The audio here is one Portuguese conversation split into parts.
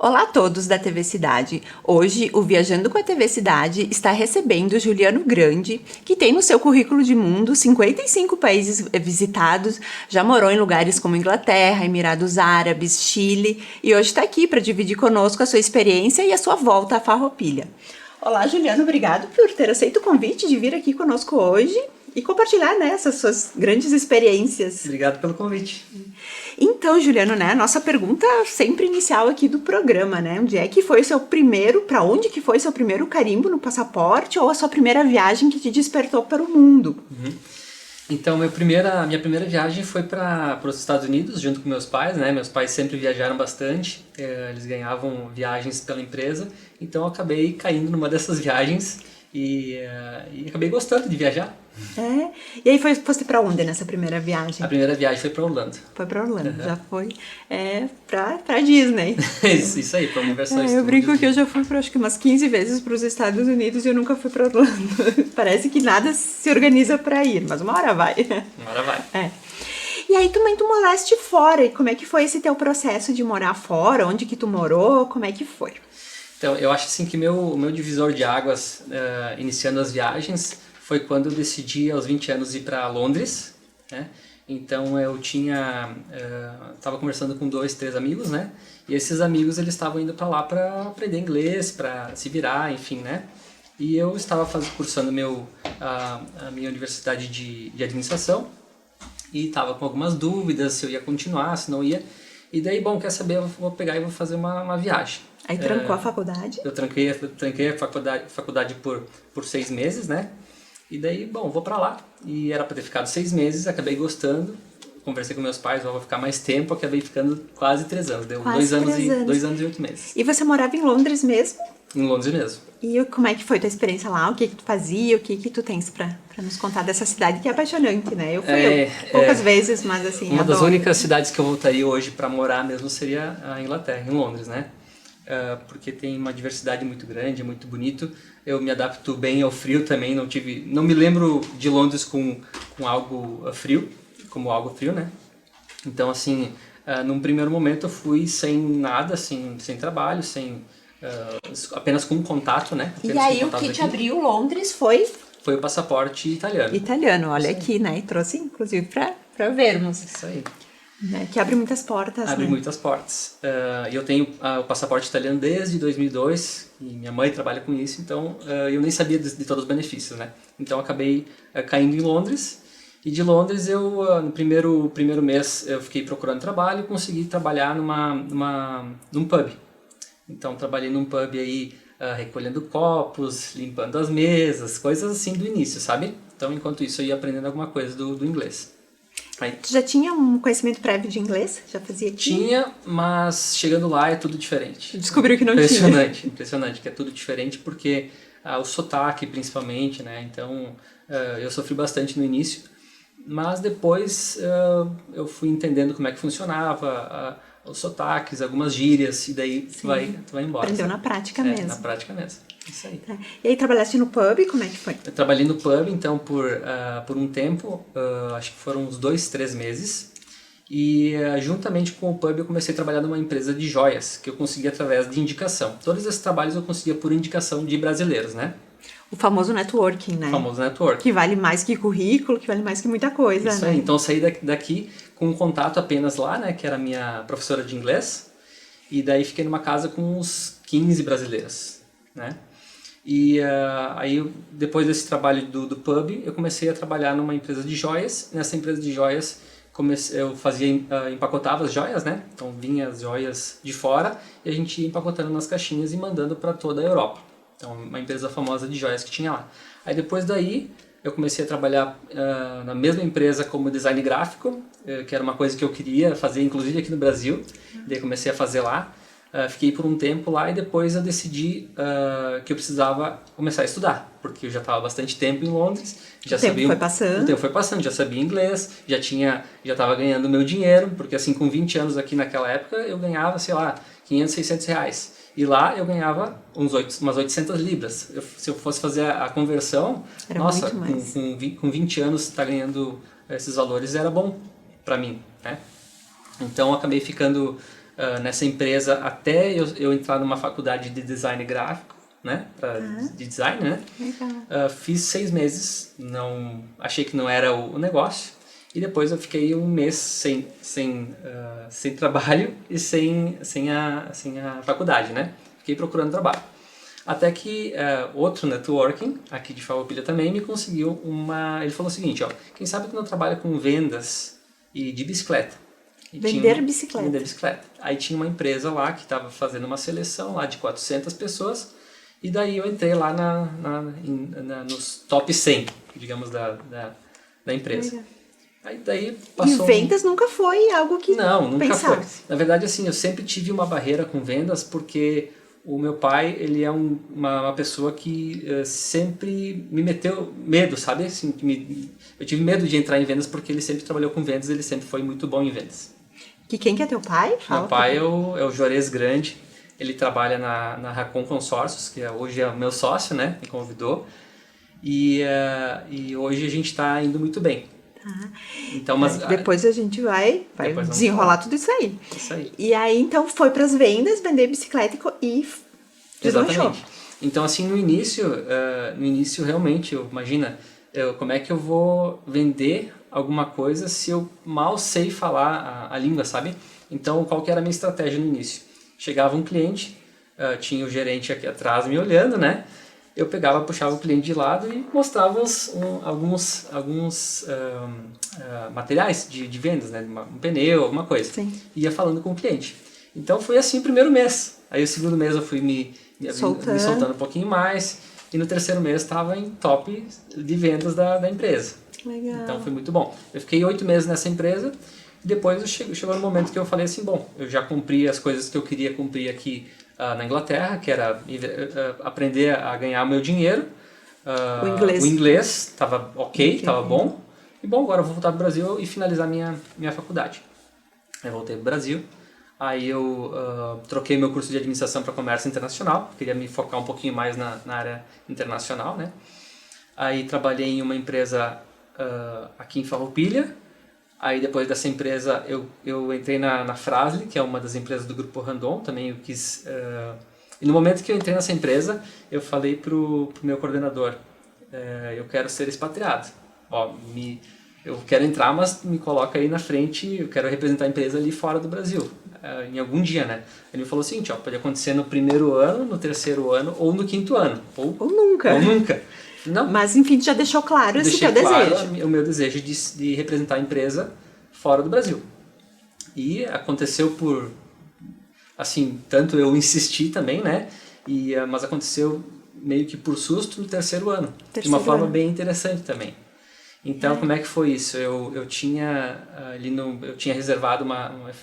Olá a todos da TV Cidade. Hoje, o Viajando com a TV Cidade está recebendo Juliano Grande, que tem no seu currículo de mundo 55 países visitados, já morou em lugares como Inglaterra, Emirados Árabes, Chile e hoje está aqui para dividir conosco a sua experiência e a sua volta à Farroupilha. Olá, Juliano, obrigado por ter aceito o convite de vir aqui conosco hoje e compartilhar, né, essas suas grandes experiências. Obrigado pelo convite. Então, Juliano, né, nossa pergunta sempre inicial aqui do programa, né, onde é que foi o seu primeiro, para onde que foi seu primeiro carimbo no passaporte ou a sua primeira viagem que te despertou para o mundo? Então, minha primeira viagem foi para os Estados Unidos, junto com meus pais, né? Meus pais sempre viajaram bastante, eles ganhavam viagens pela empresa, então eu acabei caindo numa dessas viagens e acabei gostando de viajar. É? E aí foste para onde nessa primeira viagem? A primeira viagem foi para Orlando. Foi para Orlando, já foi para Disney. Isso aí, para o Universal Studios. Eu brinco que eu já fui acho que umas 15 vezes para os Estados Unidos e eu nunca fui para Orlando. Parece que nada se organiza para ir, mas uma hora vai. Uma hora vai. É. E aí também tu moraste fora, e como é que foi esse teu processo de morar fora? Onde que tu morou? Como é que foi? Então, eu acho assim que meu divisor de águas, iniciando as viagens, foi quando eu decidi aos 20 anos ir para Londres, né? Então eu estava conversando com 2, 3 amigos, né? E esses amigos eles estavam indo para lá para aprender inglês, para se virar, enfim, né? E eu estava cursando a minha universidade de administração e estava com algumas dúvidas se eu ia continuar, se não ia. E daí, bom, quer saber, eu vou pegar e vou fazer uma viagem. Aí trancou a faculdade? Eu tranquei a faculdade por 6 meses, né? E daí, bom, vou pra lá. E era pra ter ficado 6 meses, acabei gostando. Conversei com meus pais, vou ficar mais tempo, acabei ficando quase 3 anos. Deu quase 2 anos e 8 meses. E você morava em Londres mesmo? Em Londres mesmo. E como é que foi tua experiência lá? O que tu fazia? O que tu tens pra nos contar dessa cidade que é apaixonante, né? Eu fui poucas vezes, mas assim, uma adoro. das únicas cidades que eu voltaria hoje pra morar mesmo seria a Inglaterra, em Londres, né? Porque tem uma diversidade muito grande, é muito bonito. Eu me adapto bem ao frio também, não me lembro de Londres com algo frio, como algo frio, né? Então, assim, num primeiro momento eu fui sem nada, sem trabalho, apenas com contato, né? E aí o que te abriu Londres foi? Foi o passaporte italiano. Italiano, olha aqui, né? E trouxe inclusive pra vermos. Isso aí. Né? Que abre muitas portas, Abre né? muitas portas. E eu tenho o passaporte italiano desde 2002, e minha mãe trabalha com isso, então eu nem sabia de todos os benefícios, né? Então eu acabei caindo em Londres, e de Londres no primeiro mês eu fiquei procurando trabalho e consegui trabalhar num pub. Então trabalhei num pub aí recolhendo copos, limpando as mesas, coisas assim do início, sabe? Então enquanto isso eu ia aprendendo alguma coisa do inglês. Tu já tinha um conhecimento prévio de inglês? Já fazia aqui? Tinha, mas chegando lá é tudo diferente. Descobriu que não tinha. Impressionante, que é tudo diferente porque o sotaque principalmente, né? Então eu sofri bastante no início, mas depois eu fui entendendo como é que funcionava, os sotaques, algumas gírias, e daí tu vai embora. Aprendeu sabe? na prática mesmo. Na prática mesmo. Isso aí. Tá. E aí trabalhaste no pub, como é que foi? Eu trabalhei no pub, então, por um tempo, acho que foram uns 2, 3 meses, e juntamente com o pub eu comecei a trabalhar numa empresa de joias, que eu consegui através de indicação. Todos esses trabalhos eu conseguia por indicação de brasileiros, né? O famoso networking, né? O famoso networking. Que vale mais que currículo, que vale mais que muita coisa, Isso né? aí, então eu saí daqui com um contato apenas lá, né, que era a minha professora de inglês, e daí fiquei numa casa com uns 15 brasileiras, né? E aí, depois desse trabalho do pub, eu comecei a trabalhar numa empresa de joias. Nessa empresa de joias, eu empacotava as joias, né? Então, vinha as joias de fora e a gente ia empacotando nas caixinhas e mandando para toda a Europa. Então, uma empresa famosa de joias que tinha lá. Aí, depois daí, eu comecei a trabalhar na mesma empresa como design gráfico, que era uma coisa que eu queria fazer, inclusive aqui no Brasil. Daí, comecei a fazer lá. Fiquei por um tempo lá e depois eu decidi que eu precisava começar a estudar, porque eu já estava bastante tempo em Londres. O tempo foi passando, já sabia inglês, já estava ganhando meu dinheiro, porque assim, com 20 anos aqui naquela época, eu ganhava, sei lá, 500, 600 reais. E lá eu ganhava umas 800 libras. Se eu fosse fazer a conversão, era nossa, muito mais. Com 20 anos estar ganhando esses valores era bom para mim, né? Então eu acabei ficando nessa empresa até eu entrar numa faculdade de design gráfico, né? De design, né? Legal. Fiz 6 meses, não, achei que não era o negócio. E depois eu fiquei um mês sem trabalho e sem a faculdade, né? Fiquei procurando trabalho. Até que outro networking, aqui de Farroupilha também, me conseguiu ele falou o seguinte, ó, quem sabe tu não trabalha com vendas e de bicicleta? Vender bicicleta. Vender bicicleta. Aí tinha uma empresa lá que estava fazendo uma seleção lá de 400 pessoas, e daí eu entrei lá nos top 100, digamos, da empresa. Legal. Aí daí passou... E vendas nunca foi algo que Não, nunca pensasse. foi. Na verdade, assim, eu sempre tive uma barreira com vendas porque o meu pai, ele é uma pessoa que sempre me meteu medo, sabe? Assim, eu tive medo de entrar em vendas porque ele sempre trabalhou com vendas, ele sempre foi muito bom em vendas. Quem que é teu pai? Meu pai é o Juarez Grande, ele trabalha na Racon Consórcios, que hoje é o meu sócio, né? Me convidou. E hoje a gente está indo muito bem. Tá. Então, mas depois a gente vai desenrolar tudo isso aí. Isso aí. E aí, então, foi para as vendas, vender bicicleta e deslanchou. Exatamente. Então, assim, no início realmente, imagina, como é que eu vou vender alguma coisa se eu mal sei falar a língua, sabe? Então, qual que era a minha estratégia no início? Chegava um cliente, tinha o gerente aqui atrás me olhando, né? Eu pegava, puxava o cliente de lado e mostrava alguns materiais de vendas, né? Um pneu, alguma coisa. Sim. Ia falando com o cliente. Então foi assim o primeiro mês. Aí o segundo mês eu fui me soltando um pouquinho mais. E no terceiro mês estava em top de vendas da empresa. Legal. Então foi muito bom. Eu fiquei 8 meses nessa empresa. E depois chegou no momento que eu falei assim, bom, eu já cumpri as coisas que eu queria cumprir aqui na Inglaterra, que era aprender a ganhar o meu dinheiro. O inglês estava ok, estava bom. E bom, agora eu vou voltar para o Brasil e finalizar minha faculdade. Aí voltei para o Brasil. Aí eu troquei meu curso de administração para comércio internacional. Queria me focar um pouquinho mais na área internacional, né? Aí trabalhei em uma empresa aqui em Farroupilha. Aí depois dessa empresa eu entrei na Frasle, que é uma das empresas do Grupo Randon. Também eu quis... E no momento que eu entrei nessa empresa, eu falei pro meu coordenador, eu quero ser expatriado. Ó, eu quero entrar, mas me coloca aí na frente, eu quero representar a empresa ali fora do Brasil, em algum dia, né? Ele me falou o seguinte, ó, pode acontecer no primeiro ano, no terceiro ano ou no quinto ano. Ou nunca. Ou nunca. Não. Mas, enfim, já deixou claro esse teu desejo. O meu desejo de representar a empresa fora do Brasil. E aconteceu por... Assim, tanto eu insisti também, né? Mas aconteceu meio que por susto no terceiro ano. De uma forma bem interessante também. Então, como é que foi isso? Eu tinha reservado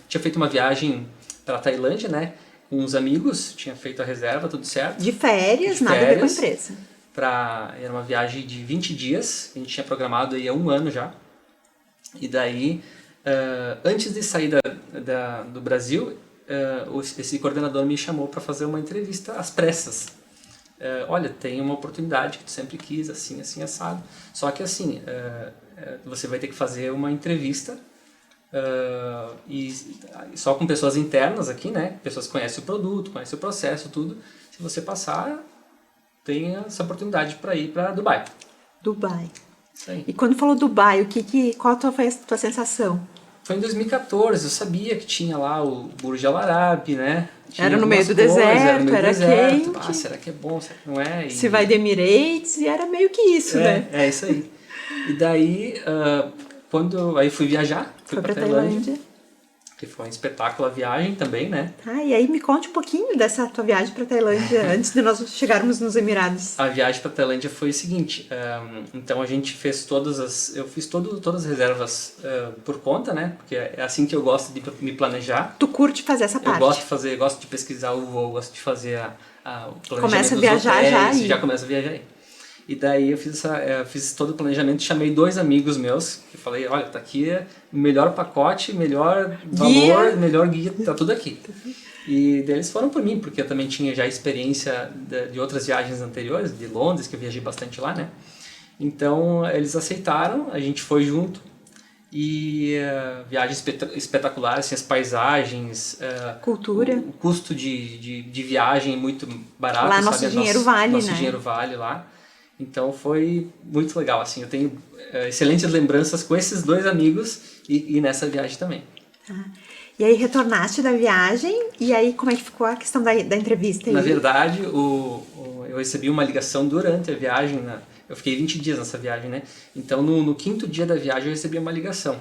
tinha feito uma viagem para a Tailândia, né? Com uns amigos, tinha feito a reserva, tudo certo. De férias, nada a ver com a empresa. Era uma viagem de 20 dias, a gente tinha programado aí há 1 ano já. E daí, antes de sair do Brasil, esse coordenador me chamou para fazer uma entrevista às pressas. Olha, tem uma oportunidade que tu sempre quis, assim, assim, assado. Só que assim, você vai ter que fazer uma entrevista e só com pessoas internas aqui, né? Pessoas que conhecem o produto, conhecem o processo, tudo. Se você passar, tem essa oportunidade para ir para Dubai. Dubai. Isso aí. E quando falou Dubai, qual foi a tua sensação? Foi em 2014, eu sabia que tinha lá o Burj Al Arab, né? Era no meio do deserto, era quente. Ah, será que é bom, será que não é? Se vai de Emirates, e era meio que isso, né? É isso aí. E daí, aí fui viajar, fui pra Tailândia, que foi um espetáculo a viagem também, né? E aí me conte um pouquinho dessa tua viagem pra Tailândia, antes de nós chegarmos nos Emirados. A viagem pra Tailândia foi o seguinte, então a gente fez eu fiz todas as reservas por conta, né? Porque é assim que eu gosto de me planejar. Tu curte fazer essa parte? Eu gosto de pesquisar o voo, gosto de fazer o planejamento começa a viajar hotéis, já aí. Já começa a viajar aí. E daí eu fiz todo o planejamento, chamei 2 amigos meus, que falei, olha, tá aqui o melhor pacote, melhor valor, melhor guia, tá tudo aqui. E daí eles foram por mim, porque eu também tinha já experiência de outras viagens anteriores, de Londres, que eu viajei bastante lá, né? Então eles aceitaram, a gente foi junto, E viagem espetacular, assim, as paisagens, Cultura. o custo de viagem muito barato, Lá sabe? nosso dinheiro vale, nosso né? dinheiro vale lá. Então foi muito legal, assim, eu tenho excelentes lembranças com esses dois amigos e nessa viagem também. Tá. E aí retornaste da viagem, e aí como é que ficou a questão da entrevista aí? Na verdade, eu recebi uma ligação durante a viagem, eu fiquei 20 dias nessa viagem, né? Então no quinto dia da viagem eu recebi uma ligação.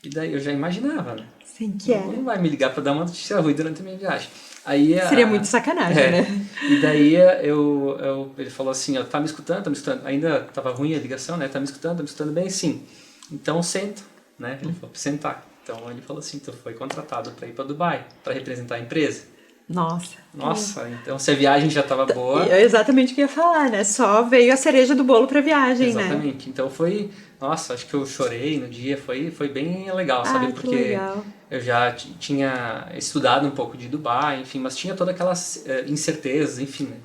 E daí eu já imaginava, né? Sim, que era. Não vai me ligar para dar uma notícia ruim durante a minha viagem. Aí, Seria muito sacanagem, né? E daí ele falou assim, ó, tá me escutando, tá me escutando. Ainda tava ruim a ligação, né? Tá me escutando bem? Sim. Então senta, né? Ele falou pra sentar. Então ele falou assim, tu foi contratado para ir para Dubai, para representar a empresa. Nossa. Então se a viagem já estava boa... É exatamente o que eu ia falar, né? Só veio a cereja do bolo pra viagem, Exatamente. né? Então foi... Nossa, acho que eu chorei no dia. Foi bem legal, sabe? Que Porque legal. eu já tinha estudado um pouco de Dubai, enfim. Mas tinha todas aquelas incertezas, enfim, né?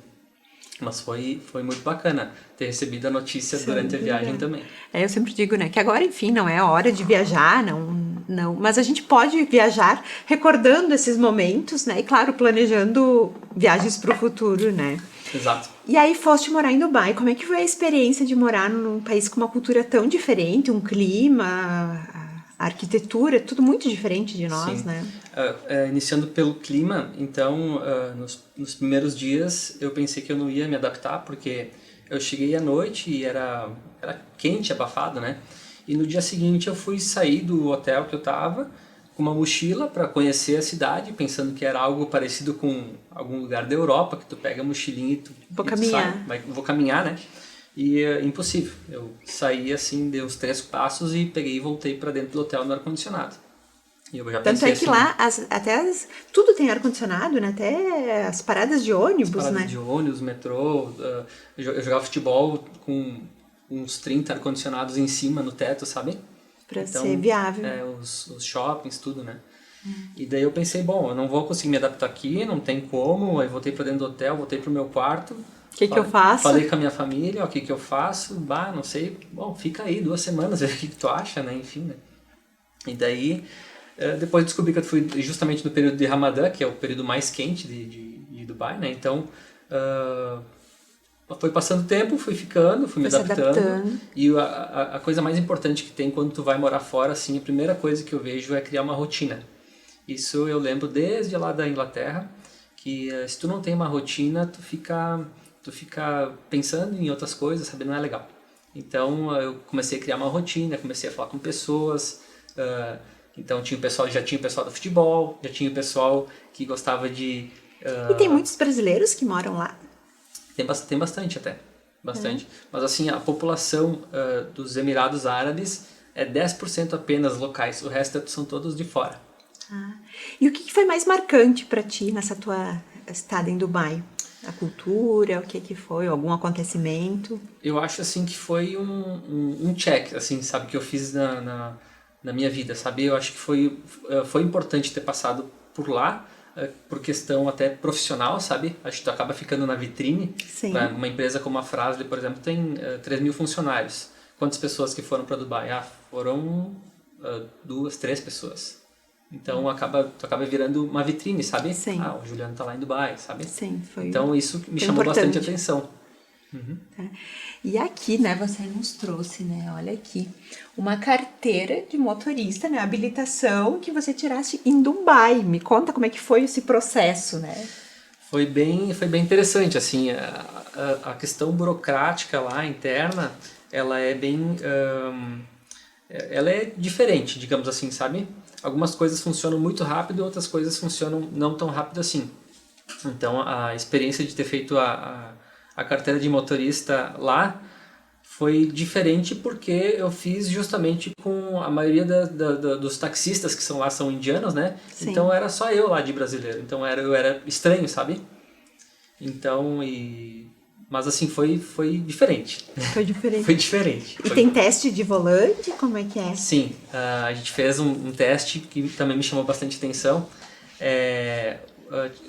Mas foi muito bacana ter recebido a notícia durante a viagem também. Eu sempre digo, né, que agora, enfim, não é hora de viajar, não, mas a gente pode viajar recordando esses momentos, né, e claro, planejando viagens para o futuro, né. Exato. E aí foste morar em Dubai, como é que foi a experiência de morar num país com uma cultura tão diferente, um clima, a arquitetura, tudo muito diferente de nós, Sim. né? Iniciando pelo clima, então, nos primeiros dias eu pensei que eu não ia me adaptar, porque eu cheguei à noite e era quente, abafado, né? E no dia seguinte eu fui sair do hotel que eu estava com uma mochila para conhecer a cidade, pensando que era algo parecido com algum lugar da Europa, que tu pega a mochilinha e tu caminhar. vou caminhar, né? E impossível. Eu saí assim, dei uns 3 passos e peguei e voltei para dentro do hotel no ar-condicionado. E eu já Tanto pensei é que assim, lá tudo tem ar-condicionado, né? Até as paradas de ônibus, paradas né? de ônibus, metrô, eu jogava futebol com uns 30 ar-condicionados em cima no teto, sabe? Pra Então, ser viável. Os shoppings, tudo, né? E daí eu pensei, bom, eu não vou conseguir me adaptar aqui, não tem como. Aí voltei para dentro do hotel, voltei pro meu quarto. O que eu faço? Falei com a minha família, o que eu faço? Bah, não sei. Bom, fica aí 2 semanas, ver o que tu acha, né? Enfim, né? E daí, depois descobri que eu fui justamente no período de Ramadã, que é o período mais quente de Dubai, né? Então, foi passando o tempo, fui ficando, fui me adaptando. E a coisa mais importante que tem quando tu vai morar fora, assim, a primeira coisa que eu vejo é criar uma rotina. Isso eu lembro desde lá da Inglaterra, que se tu não tem uma rotina, tu fica pensando em outras coisas, sabe? Não é legal. Então eu comecei a criar uma rotina, comecei a falar com pessoas. Então já tinha o pessoal do futebol, já tinha o pessoal que gostava de... E tem muitos brasileiros que moram lá? Tem bastante até, bastante. Mas assim, a população dos Emirados Árabes é 10% apenas locais, o resto são todos de fora. E o que foi mais marcante para ti nessa tua estada em Dubai? A cultura, o que foi? Algum acontecimento? Eu acho assim que foi um check, assim, sabe, que eu fiz na minha vida, sabe? Eu acho que foi importante ter passado por lá, por questão até profissional, sabe? Acho que tu acaba ficando na vitrine. Sim. Uma empresa como a Fras-le, por exemplo, tem 3 mil funcionários. Quantas pessoas que foram para Dubai? Foram 2, 3 pessoas. Então tu acaba virando uma vitrine, sabe? Sim. O Juliano tá lá em Dubai, sabe? Sim, foi. Então isso me chamou bastante atenção. Uhum. E aqui, né, você nos trouxe, né, olha aqui, uma carteira de motorista, né, habilitação que você tiraste em Dubai. Me conta como é que foi esse processo, né? Foi bem interessante, assim, a questão burocrática lá, interna, ela é ela é diferente, digamos assim, sabe? Algumas coisas funcionam muito rápido, outras coisas funcionam não tão rápido assim. Então, a experiência de ter feito a carteira de motorista lá foi diferente porque eu fiz justamente com a maioria dos taxistas que são lá são indianos, né? Sim. Então era só eu lá de brasileiro. Então eu era estranho, sabe? Então, mas assim, foi diferente. Foi diferente. Foi diferente. E tem teste de volante? Como é que é? Sim, a gente fez um teste que também me chamou bastante atenção.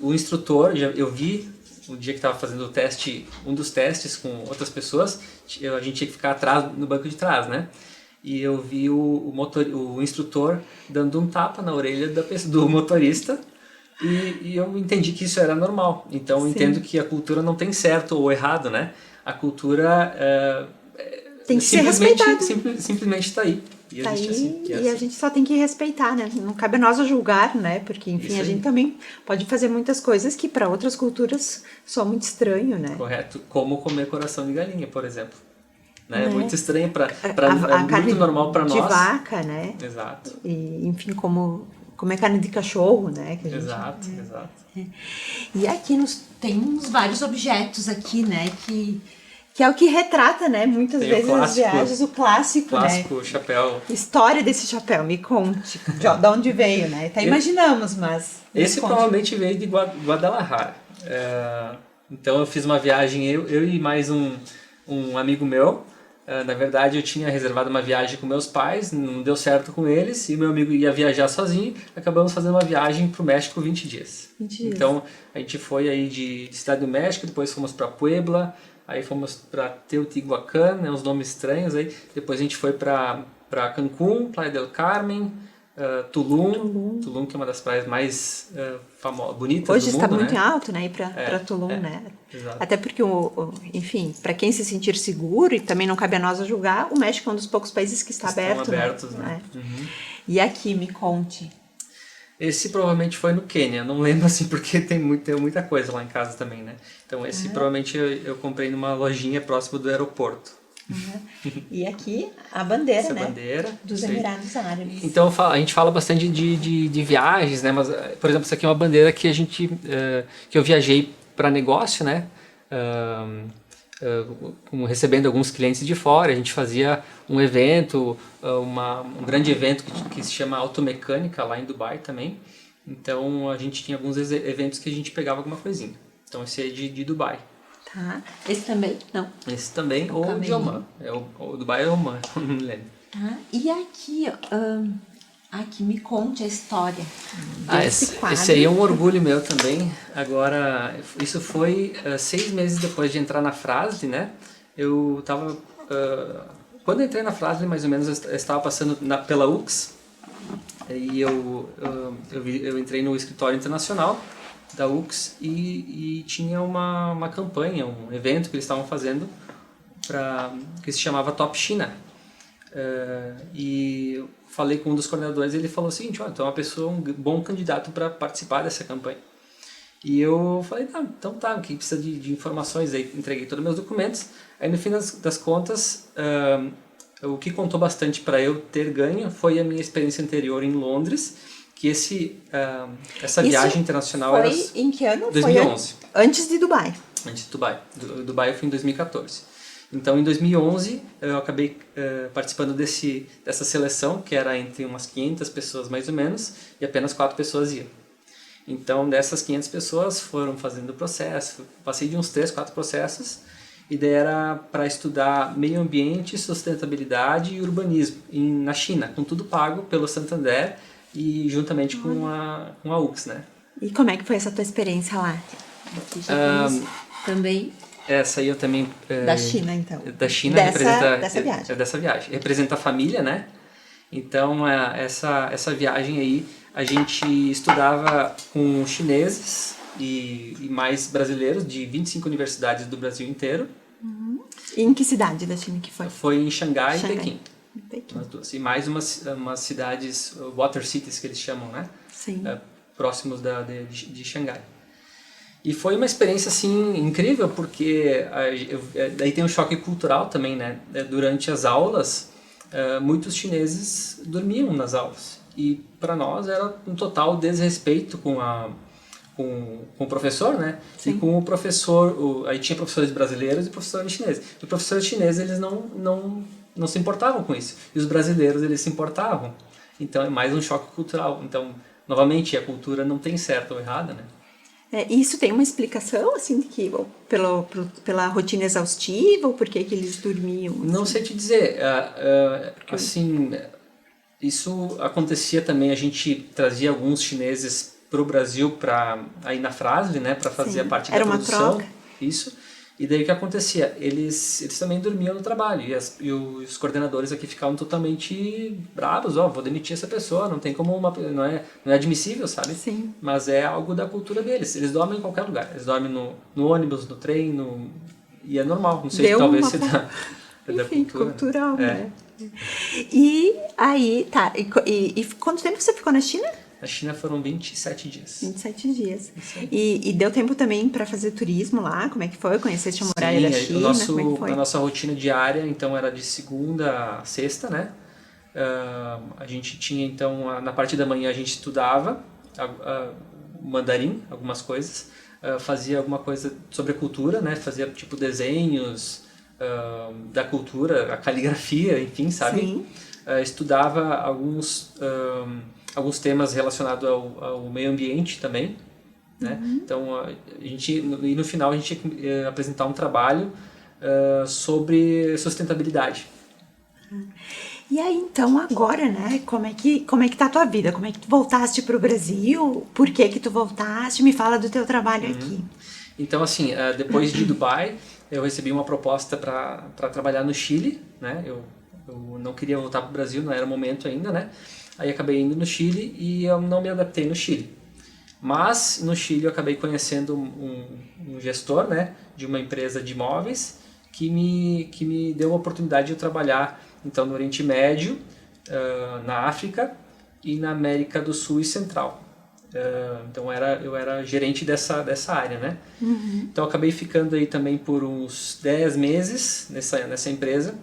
O instrutor, eu vi o dia que estava fazendo o teste, um dos testes com outras pessoas, a gente tinha que ficar atrás, no banco de trás, né? e eu vi o instrutor dando um tapa na orelha do motorista, e eu entendi que isso era normal. Então eu entendo que a cultura não tem certo ou errado, né? A cultura tem que ser respeitada. Simplesmente está aí. E tá existe aí, assim. E a gente só tem que respeitar, né? Não cabe a nós a julgar, né? Porque, enfim, a gente também pode fazer muitas coisas que para outras culturas são muito estranho, né? Correto. Como comer coração de galinha, por exemplo. Né? É muito estranho muito normal para nós. De vaca, né? Exato. E, enfim, comer carne de cachorro, né? Que a gente, exato. E aqui tem uns vários objetos aqui, né? Que é o que retrata, né? Muitas vezes as viagens, o clássico, né? Chapéu. História desse chapéu, me conte. De onde veio, né? Até imaginamos, mas... Esse provavelmente veio de Guadalajara. Então eu fiz uma viagem, eu e mais um amigo meu. Na verdade eu tinha reservado uma viagem com meus pais, não deu certo com eles, e meu amigo ia viajar sozinho, acabamos fazendo uma viagem para o México 20 dias. 20 dias. Então a gente foi aí de Cidade do México, depois fomos para Puebla, aí fomos para Teotihuacan, né, uns nomes estranhos aí, depois a gente foi para Cancún, Playa del Carmen, Tulum, que é uma das praias mais bonitas hoje do mundo. Hoje está muito né? alto, né, ir para Tulum, né? Exato. Até porque, enfim, para quem se sentir seguro, e também não cabe a nós a julgar, o México é um dos poucos países que está aberto. Abertos, né? Uhum. E aqui, me conte. Esse provavelmente foi no Quênia, não lembro assim porque tem muita coisa lá em casa também, né? Então esse provavelmente eu comprei numa lojinha próximo do aeroporto. Uhum. E aqui a bandeira, essa né? Bandeira dos Emirados Árabes. Então a gente fala bastante de viagens, né? Mas, por exemplo, isso aqui é uma bandeira que que eu viajei para negócio, né? Recebendo alguns clientes de fora, a gente fazia um evento, um grande evento que se chama Automecânica lá em Dubai também. Então a gente tinha alguns eventos que a gente pegava alguma coisinha. Então esse é de Dubai. Tá. Esse também? Não. Esse também, ou de Oman. O Dubai é Oman, não me lembro. Tá. E aqui, aqui me conte a história esse aí é um orgulho meu também. Agora, isso foi 6 meses depois de entrar na Frasle, né? Eu estava... quando eu entrei na Frasle, mais ou menos, eu estava passando pela UX. E eu entrei no escritório internacional da UX e tinha uma campanha, um evento que eles estavam fazendo que se chamava Top China. E falei com um dos coordenadores e ele falou o seguinte: então é uma pessoa, um bom candidato para participar dessa campanha. E eu falei, então tá, o que precisa de informações? Aí entreguei todos os meus documentos. Aí no fim das contas, o que contou bastante para eu ter ganho foi a minha experiência anterior em Londres, que essa viagem internacional foi era... em que ano? 2011. Foi antes de Dubai. Antes de Dubai. Dubai eu fui em 2014. Então, em 2011, eu acabei participando dessa seleção, que era entre umas 500 pessoas mais ou menos, e apenas 4 pessoas iam. Então, dessas 500 pessoas foram fazendo o processo, passei de uns 3, 4 processos, e daí era para estudar meio ambiente, sustentabilidade e urbanismo na China, com tudo pago pelo Santander e juntamente com a UX, né? E como é que foi essa tua experiência lá? Também... Essa aí eu também... da China, então. Da China dessa viagem. Dessa viagem. Representa a família, né? Então, essa viagem aí, a gente estudava com chineses e mais brasileiros de 25 universidades do Brasil inteiro. Uhum. E em que cidade da China que foi? Foi em Xangai e Pequim. Pequim. As duas. E mais umas cidades, water cities que eles chamam, né? Sim. Próximos de Xangai. E foi uma experiência, assim, incrível, porque daí tem um choque cultural também, né? Durante as aulas, muitos chineses dormiam nas aulas. E para nós era um total desrespeito com o professor, né? Sim. E com o professor, aí tinha professores brasileiros e professores chineses. E os professores chineses, eles não se importavam com isso. E os brasileiros, eles se importavam. Então é mais um choque cultural. Então, novamente, a cultura não tem certo ou errada, né? Isso tem uma explicação, assim, que pela rotina exaustiva, ou por que eles dormiam? Assim? Não sei te dizer. Assim, isso acontecia também, a gente trazia alguns chineses para o Brasil, aí na Frasle, né, para fazer a parte da produção. Era uma troca. Isso. E daí o que acontecia? Eles também dormiam no trabalho e os coordenadores aqui ficavam totalmente bravos, vou demitir essa pessoa, não tem como não é admissível, sabe? Sim. Mas é algo da cultura deles. Eles dormem em qualquer lugar. Eles dormem no ônibus, no trem, e é normal. Não sei se talvez se dá da Enfim, cultura. cultural, né? E aí, tá. E quanto tempo você ficou na China? Na China foram 27 dias. 27 dias. E deu tempo também para fazer turismo lá? Como é que foi? Conheceste a muralha da China? Como é que foi? A nossa rotina diária, então, era de segunda a sexta, né? A gente tinha, então, na parte da manhã a gente estudava mandarim, algumas coisas. Fazia alguma coisa sobre a cultura, né? Fazia, tipo, desenhos da cultura, a caligrafia, enfim, sabe? Sim. Estudava alguns temas relacionados ao meio ambiente também, né? Então, e no final a gente tinha que apresentar um trabalho sobre sustentabilidade. E aí, então, agora, né, como é que tá a tua vida? Como é que tu voltaste pro Brasil? Por que que tu voltaste? Me fala do teu trabalho aqui. Então, assim, depois de Dubai, eu recebi uma proposta para trabalhar no Chile, né? Eu não queria voltar pro Brasil, não era o momento ainda, né? Aí acabei indo no Chile e eu não me adaptei no Chile. Mas no Chile eu acabei conhecendo um gestor, né, de uma empresa de imóveis que me deu a oportunidade de eu trabalhar então no Oriente Médio, na África e na América do Sul e Central. Então eu era gerente dessa área, né? Então eu acabei ficando aí também por uns 10 meses nessa empresa.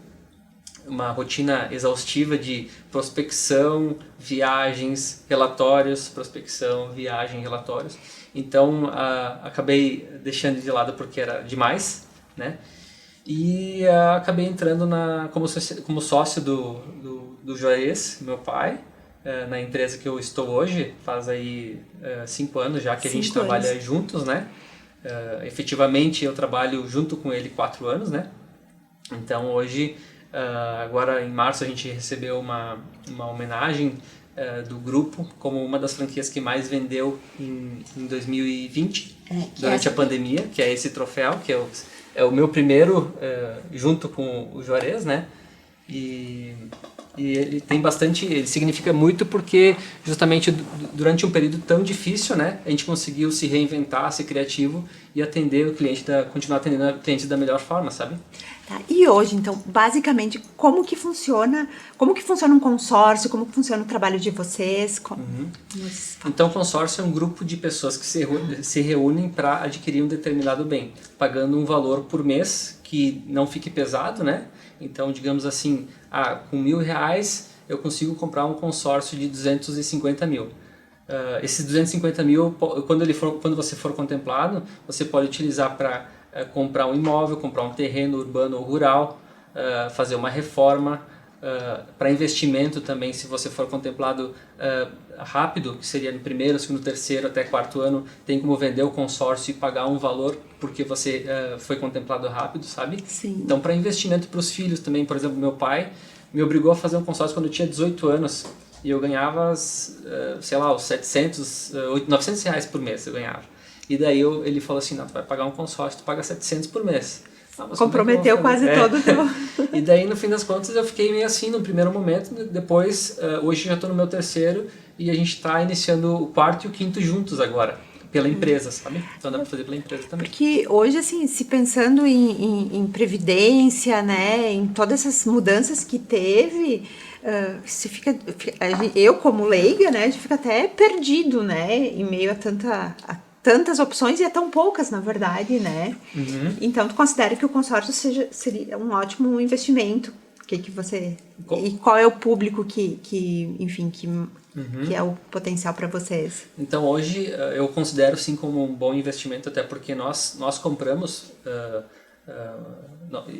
Uma rotina exaustiva de prospecção, viagens, relatórios, prospecção, viagem, relatórios. Então, acabei deixando de lado porque era demais, né? E acabei entrando como sócio do Juarez, meu pai, na empresa que eu estou hoje. Faz aí 5 anos já que a gente trabalha juntos, né? Efetivamente, eu trabalho junto com ele 4 anos, né? Então, hoje... agora em março a gente recebeu uma homenagem do grupo como uma das franquias que mais vendeu em 2020, durante a pandemia, que é esse troféu, que é o meu primeiro junto com o Juarez, né? E ele tem bastante, ele significa muito porque justamente durante um período tão difícil, né, a gente conseguiu se reinventar, ser criativo e atender o cliente, continuar atendendo o cliente da melhor forma, sabe? Tá. E hoje, então, basicamente, como que funciona um consórcio, como que funciona o trabalho de vocês? Então, o consórcio é um grupo de pessoas que se reúnem para adquirir um determinado bem, pagando um valor por mês que não fique pesado, né? Então, digamos assim, com R$1.000 eu consigo comprar um consórcio de 250 mil. Esses 250 mil, quando você for contemplado, você pode utilizar para comprar um imóvel, comprar um terreno urbano ou rural, fazer uma reforma, para investimento também, se você for contemplado rápido, que seria no primeiro, segundo, terceiro até quarto ano, tem como vender o consórcio e pagar um valor porque você foi contemplado rápido, sabe? Sim. Então, para investimento para os filhos também, por exemplo, meu pai me obrigou a fazer um consórcio quando eu tinha 18 anos e eu ganhava, sei lá, os 700, 900 reais por mês eu ganhava. E daí ele falou assim, não, tu vai pagar um consórcio, tu paga 700 por mês. Comprometeu quase todo o teu... E daí, no fim das contas, eu fiquei meio assim no primeiro momento. Depois, hoje já estou no meu terceiro e a gente está iniciando o quarto e o quinto juntos agora, pela empresa, sabe? Então dá para fazer pela empresa também. Porque hoje, assim, se pensando em previdência, né, em todas essas mudanças que teve... eu como leiga, né, a gente fica até perdido, né, em meio a tantas opções e a tão poucas, na verdade, né? Então, tu considera que o consórcio seria um ótimo investimento? Que você... E qual é o público que é o potencial para vocês? Então, hoje, eu considero sim como um bom investimento, até porque nós compramos...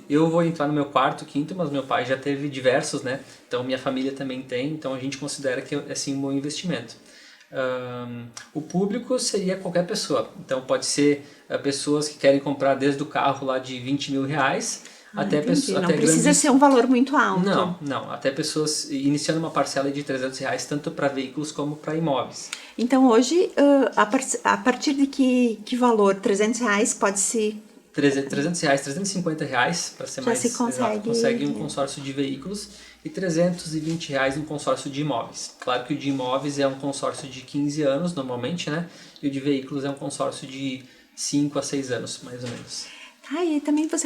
eu vou entrar no meu quarto, quinto, mas meu pai já teve diversos, né? Então, minha família também tem, então a gente considera que é sim um bom investimento. O público seria qualquer pessoa, então pode ser pessoas que querem comprar desde o carro lá de 20 mil reais até pessoas... Não precisa ser um valor muito alto. Não, até pessoas iniciando uma parcela de 300 reais, tanto para veículos como para imóveis. Então hoje, a partir de que valor? 300 reais pode-se R$300, R$350 para ser Já mais se consegue, exato, consegue um consórcio de veículos e R$320 um consórcio de imóveis. Claro que o de imóveis é um consórcio de 15 anos normalmente, né? E o de veículos é um consórcio de 5 a 6 anos, mais ou menos. Tá, e também tu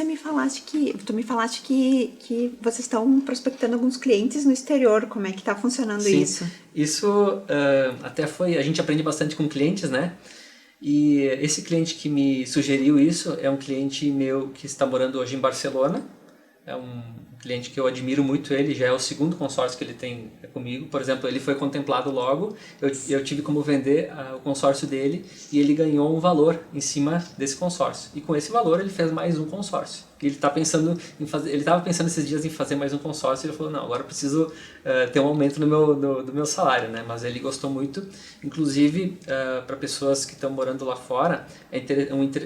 me falaste que vocês estão prospectando alguns clientes no exterior. Como é que tá funcionando Sim, isso? Isso até foi, a gente aprende bastante com clientes, né? E esse cliente que me sugeriu isso é um cliente meu que está morando hoje em Barcelona. É um cliente que eu admiro muito ele, já é o segundo consórcio que ele tem comigo. Por exemplo, ele foi contemplado logo, eu tive como vender o consórcio dele e ele ganhou um valor em cima desse consórcio. E com esse valor ele fez mais um consórcio. E ele está pensando em fazer, ele estava pensando esses dias em fazer mais um consórcio e ele falou, não, agora eu preciso ter um aumento do meu salário, né? Mas ele gostou muito. Inclusive, para pessoas que estão morando lá fora, é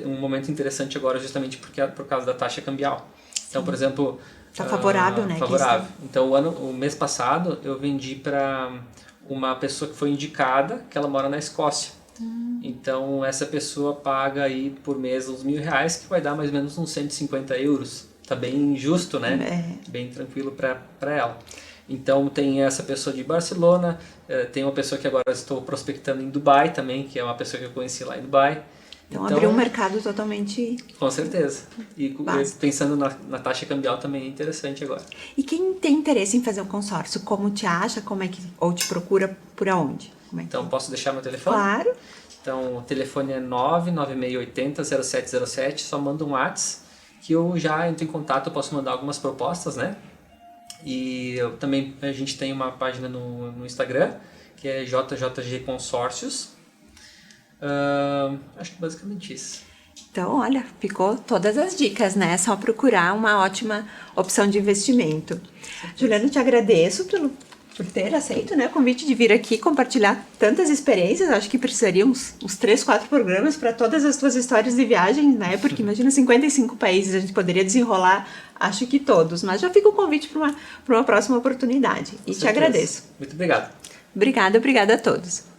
um momento interessante agora justamente por causa da taxa cambial. Então, por exemplo... Tá favorável, né? Favorável. Então, o mês passado, eu vendi para uma pessoa que foi indicada, que ela mora na Escócia. Então, essa pessoa paga aí por mês uns R$1.000, que vai dar mais ou menos uns 150 euros. Tá bem justo, né? Bem tranquilo para ela. Então, tem essa pessoa de Barcelona, tem uma pessoa que agora estou prospectando em Dubai também, que é uma pessoa que eu conheci lá em Dubai. Então abriu um mercado totalmente... Com certeza. E pensando na taxa cambial também é interessante agora. E quem tem interesse em fazer um consórcio, como te acha? Como é que, ou te procura por aonde? Então, posso deixar meu telefone? Claro. Então, o telefone é 99680-0707. Só manda um WhatsApp que eu já entro em contato, eu posso mandar algumas propostas, né? E a gente tem uma página no Instagram, que é JJG Consórcios. Acho que basicamente isso. Então, olha, ficou todas as dicas, né? É só procurar uma ótima opção de investimento. Juliano, te agradeço por ter aceito, né, o convite de vir aqui compartilhar tantas experiências. Acho que precisaria uns 3, 4 programas para todas as tuas histórias de viagem, né? Porque imagina 55 países, a gente poderia desenrolar, acho que todos. Mas já fica o convite para uma próxima oportunidade. E te agradeço. Muito obrigado. Obrigada a todos.